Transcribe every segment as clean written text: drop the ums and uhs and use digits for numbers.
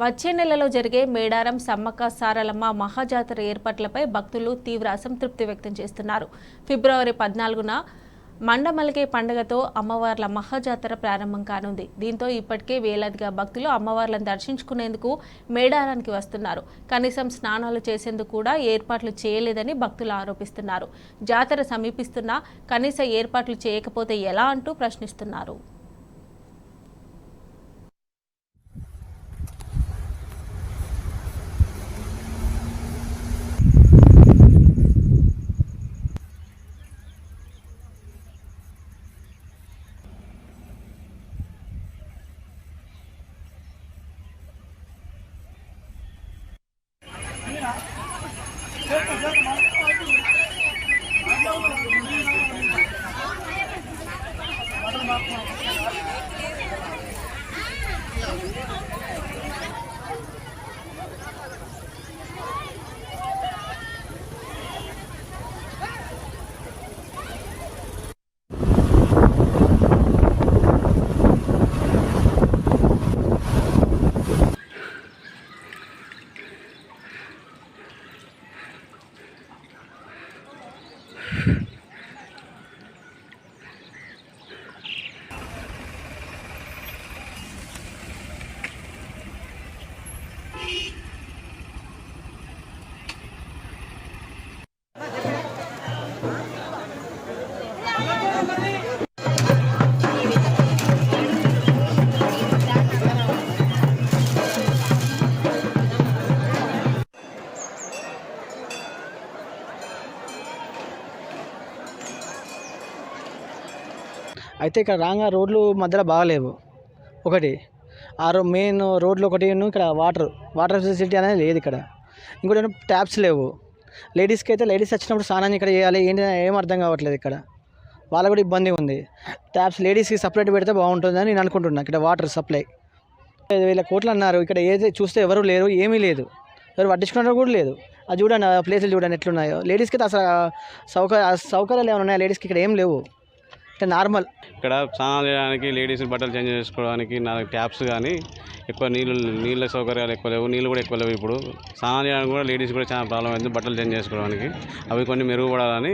వచ్చే నెలలో జరిగే మేడారం సమ్మక్క సారలమ్మ మహాజాతర ఏర్పాట్లపై భక్తులు తీవ్ర అసంతృప్తి వ్యక్తం చేస్తున్నారు. ఫిబ్రవరి 14న మండమల్కే పండుగతో అమ్మవార్ల మహాజాతర ప్రారంభం కానుంది. దీంతో ఇప్పటికే వేలాదిగా భక్తులు అమ్మవార్లను దర్శించుకునేందుకు మేడారానికి వస్తున్నారు. కనీసం స్నానాలు చేసేందుకు కూడా ఏర్పాట్లు చేయలేదని భక్తులు ఆరోపిస్తున్నారు. జాతర సమీపిస్తున్నా కనీస ఏర్పాట్లు చేయకపోతే ఎలా అంటూ ప్రశ్నిస్తున్నారు. అయితే ఇక్కడ రాగా రోడ్లు మధ్యలో బాగాలేవు. ఒకటి మెయిన్ రోడ్లు ఒకటి, ఇక్కడ వాటర్ ఫెసిలిటీ అనేది లేదు. ఇక్కడ ఇంకోటి ట్యాప్స్ లేవు. లేడీస్కి అయితే లేడీస్ వచ్చినప్పుడు స్నానం ఇక్కడ చేయాలి ఏంటి ఏం అర్థం కావట్లేదు. ఇక్కడ వాళ్ళకు కూడా ఇబ్బంది ఉంది. ట్యాప్స్ లేడీస్కి సపరేట్ పెడితే బాగుంటుందని నేను అనుకుంటున్నాను. ఇక్కడ వాటర్ సప్లై 5,000 కోట్లు అన్నారు. ఇక్కడ ఏది చూస్తే ఎవరు లేరు, ఏమీ లేదు, ఎవరు పట్టించుకున్న కూడా లేదు. అది చూడండి, ఆ ప్లేసులు చూడండి ఎట్లున్నాయో. లేడీస్కి అయితే అసలు సౌకర్యాలు ఏమైనా ఉన్నాయా? లేడీస్కి ఇక్కడ ఏం లేవు. ఇక్కడ నార్మల్ ఇక్కడ స్నానాలు చేయడానికి, లేడీస్ బట్టలు చేంజ్ చేసుకోవడానికి ట్యాప్స్ కానీ ఎక్కువ నీళ్ళ సౌకర్యాలు ఎక్కువ లేవు. నీళ్ళు కూడా ఎక్కువ లేవు. ఇప్పుడు స్నానాలు చేయడానికి కూడా లేడీస్ కూడా చాలా ప్రాబ్లం అయింది బట్టలు చేంజ్ చేసుకోవడానికి. అవి కొన్ని మెరుగుపడాలని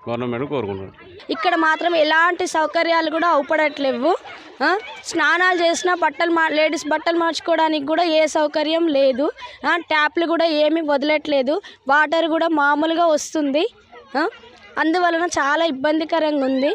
గవర్నమెంట్ కోరుకుంటున్నాం. ఇక్కడ మాత్రం ఎలాంటి సౌకర్యాలు కూడా అవపడట్లేవు. స్నానాలు చేసిన లేడీస్ బట్టలు మార్చుకోవడానికి కూడా ఏ సౌకర్యం లేదు. ట్యాప్లు కూడా ఏమీ వదలట్లేదు. వాటర్ కూడా మామూలుగా వస్తుంది. అందువలన చాలా ఇబ్బందికరంగా ఉంది.